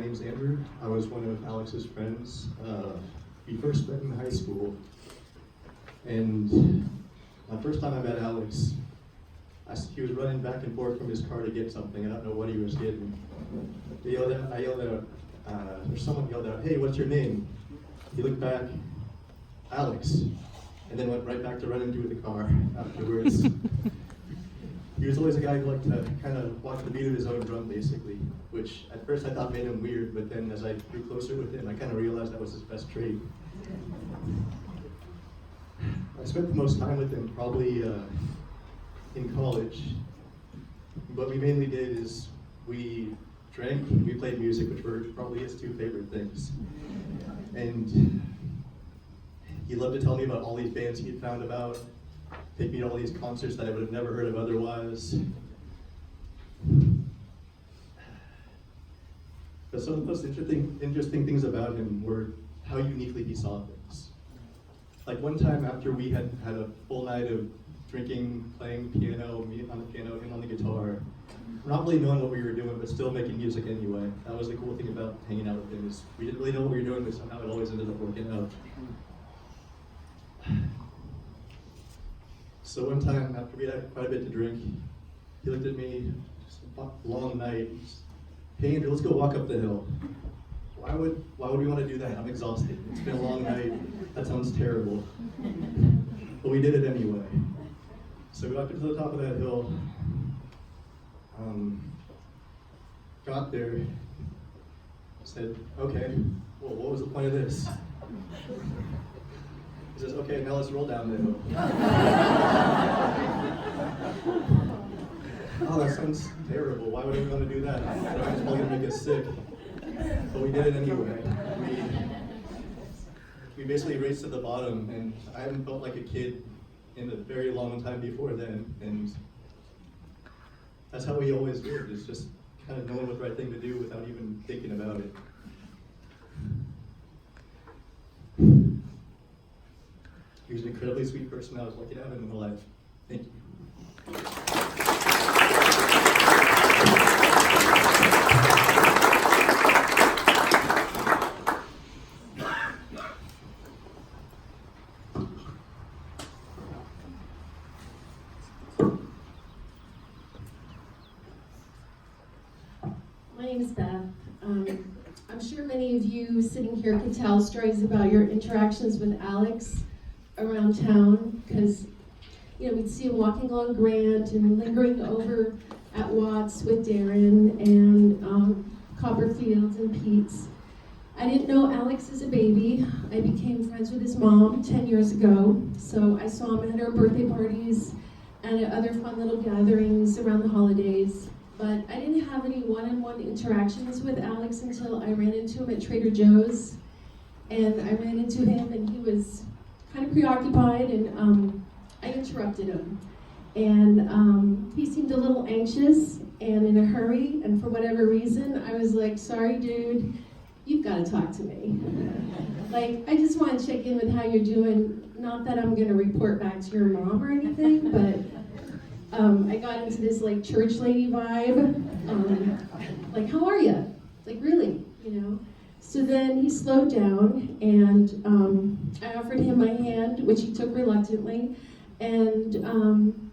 name's Andrew. I was one of Alex's friends. We first met in high school. And my first time I met Alex, he was running back and forth from his car to get something. I don't know what he was getting. I yelled out, or someone yelled out, "Hey, what's your name?" He looked back, "Alex," and then went right back to running to the car afterwards. He was always a guy who liked to kind of watch the beat of his own drum, basically, which at first I thought made him weird, but then as I grew closer with him, I kind of realized that was his best trait. I spent the most time with him probably in college. What we mainly did is we drank and we played music, which were probably his two favorite things. And he loved to tell me about all these bands he had found about, take me to all these concerts that I would have never heard of otherwise. But some of the most interesting things about him were how uniquely he saw things. Like one time after we had had a full night of drinking, playing piano, me on the piano, him on the guitar, not really knowing what we were doing, but still making music anyway. That was the cool thing about hanging out with him, is we didn't really know what we were doing, but somehow it always ended up working out. So one time, after we had quite a bit to drink, he looked at me, just a long night, "Hey Andrew, let's go walk up the hill." Why would we want to do that? I'm exhausted. It's been a long night. That sounds terrible. But we did it anyway. So we walked up to the top of that hill, got there, said, "Okay, well, what was the point of this?" He says, "Okay, now let's roll down the hill." Oh, that sounds terrible. Why would we want to do that? It's probably going to make us sick. But we did it anyway. We basically raced to the bottom, and I hadn't felt like a kid in a very long time before then. And that's how we always did, is just kind of knowing what the right thing to do without even thinking about it. He was an incredibly sweet person. I was lucky to have him in my life. Thank you. My name is Beth. I'm sure many of you sitting here could tell stories about your interactions with Alex around town, because we'd see him walking along Grant and lingering over at Watts with Darren and Copperfield and Pete's. I didn't know Alex as a baby. I became friends with his mom 10 years ago, so I saw him at her birthday parties and at other fun little gatherings around the holidays. But I didn't have any one-on-one interactions with Alex until I ran into him at Trader Joe's. And I ran into him and he was kind of preoccupied, and I interrupted him. And he seemed a little anxious and in a hurry, and for whatever reason, I was like, "Sorry dude, you've got to talk to me. Like, I just want to check in with how you're doing. Not that I'm going to report back to your mom or anything, but I got into this like church lady vibe, like, how are you? Like, really, So then he slowed down, and I offered him my hand, which he took reluctantly, and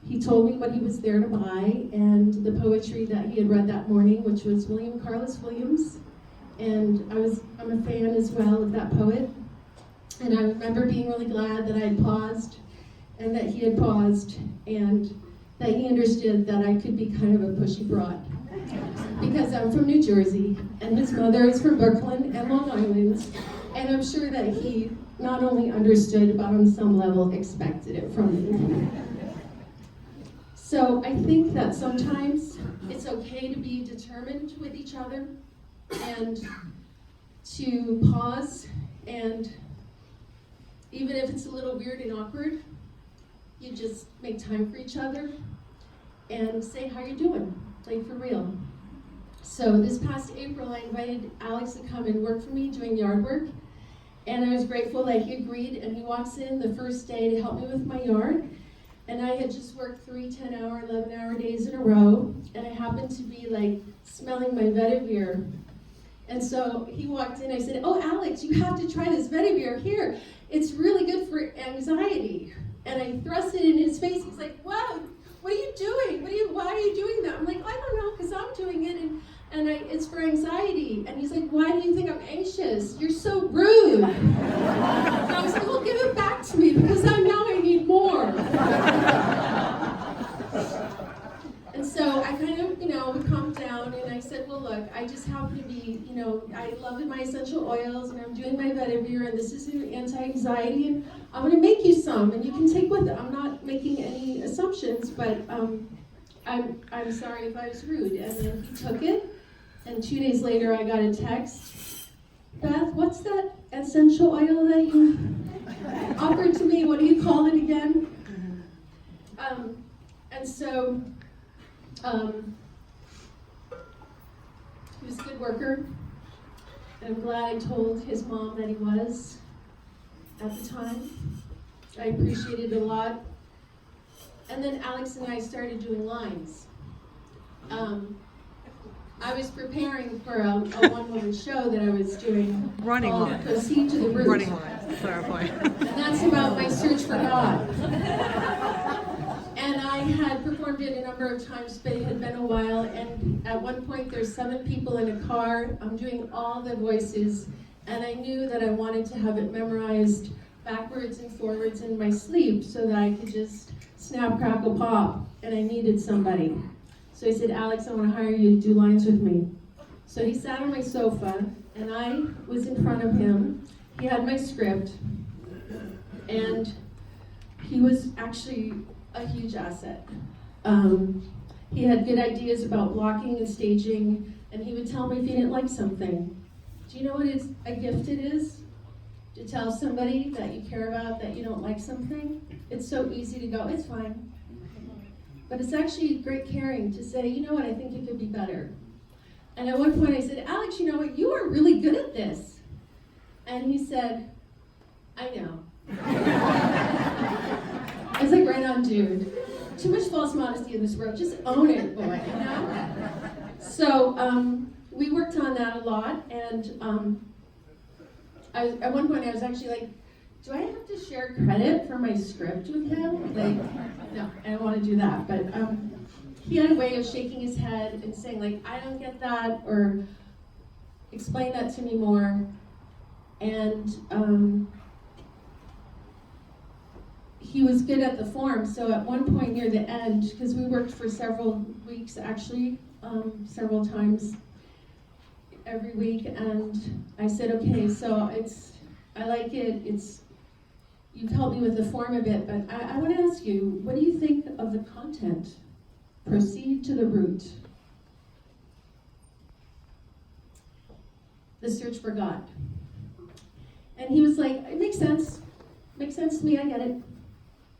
he told me what he was there to buy, and the poetry that he had read that morning, which was William Carlos Williams, and I'm a fan as well of that poet, and I remember being really glad that I had paused, and that he had paused, and that he understood that I could be kind of a pushy broad. Because I'm from New Jersey, and his mother is from Brooklyn and Long Island, and I'm sure that he not only understood, but on some level expected it from me. So I think that sometimes it's okay to be determined with each other, and to pause, and even if it's a little weird and awkward, you just make time for each other and say how you're doing, like for real. So this past April, I invited Alex to come and work for me doing yard work, and I was grateful that he agreed, and he walks in the first day to help me with my yard, and I had just worked 3 10-hour, 11-hour days in a row, and I happened to be like smelling my vetiver, And so he walked in, I said, "Oh, Alex, you have to try this Vetiver here. It's really good for anxiety." And I thrust it in his face. He's like, "Wow, what are you doing? Why are you doing that?" I'm like, "I don't know, because I'm doing it, and it's for anxiety." And he's like, "Why do you think I'm anxious? You're so rude." And I was like, "Well, give it back to me, because I need more." And so I kind of, we calmed down, and I said, "Well, look, I just happen to be, I love my essential oils, and I'm doing my Vetiver, and this is your anti-anxiety, and I'm going to make you some, and you can take with it. I'm not making any assumptions, but I'm sorry if I was rude." And then he took it, and 2 days later I got a text, "Beth, what's that essential oil that you offered to me? What do you call it again?" And so he was a good worker, and I'm glad I told his mom that he was at the time. I appreciated it a lot. And then Alex and I started doing lines. I was preparing for a one-woman show that I was doing Running called lines. Proceed to the Root. Running lines, to clarify. And that's about my search for God. And I had performed it a number of times, but it had been a while, and at one point there's 7 people in a car. I'm doing all the voices, and I knew that I wanted to have it memorized backwards and forwards in my sleep so that I could just snap, crackle, pop, and I needed somebody. So I said, "Alex, I want to hire you to do lines with me." So he sat on my sofa, and I was in front of him. He had my script, and he was actually a huge asset. He had good ideas about blocking and staging, and he would tell me if he didn't like something. Do you know what a gift it is? To tell somebody that you care about that you don't like something? It's so easy to go, "It's fine." But it's actually great caring to say, "You know what, I think it could be better." And at one point I said, "Alex, you know what, you are really good at this." And he said, "I know." I was like, "Right on, dude. Too much false modesty in this world. Just own it, boy, So we worked on that a lot, and at one point I was actually like, "Do I have to share credit for my script with him?" Like, no, I don't want to do that. But he had a way of shaking his head and saying, like, "I don't get that," or "Explain that to me more." And he was good at the form. So at one point near the end, because we worked for several weeks actually, several times every week, and I said, "Okay, so I like it, you've helped me with the form a bit, but I want to ask you, what do you think of the content? Proceed to the root. The search for God." And he was like, "It makes sense. Makes sense to me, I get it."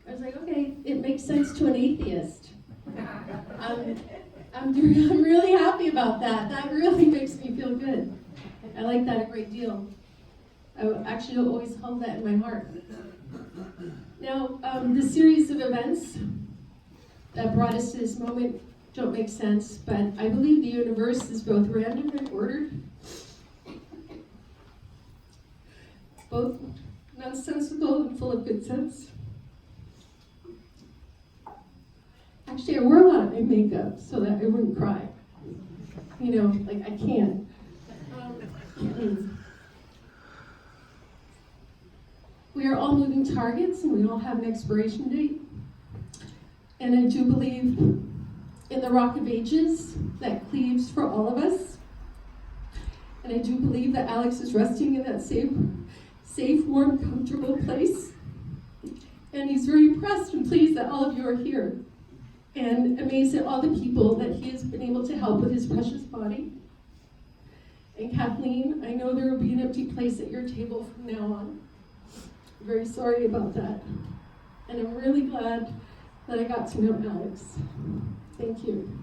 I was like, "Okay, it makes sense to an atheist." I'm really happy about that. That really makes me feel good. I like that a great deal. I actually always hold that in my heart. Now, the series of events that brought us to this moment don't make sense, but I believe the universe is both random and ordered, both nonsensical and full of good sense. Actually, I wore a lot of my makeup so that I wouldn't cry. Like I can't. We are all moving targets, and we all have an expiration date. And I do believe in the Rock of Ages that cleaves for all of us. And I do believe that Alex is resting in that safe, warm, comfortable place. And he's very impressed and pleased that all of you are here. And amazed at all the people that he has been able to help with his precious body. And Kathleen, I know there will be an empty place at your table from now on. I'm very sorry about that. And I'm really glad that I got to know Alex. Thank you.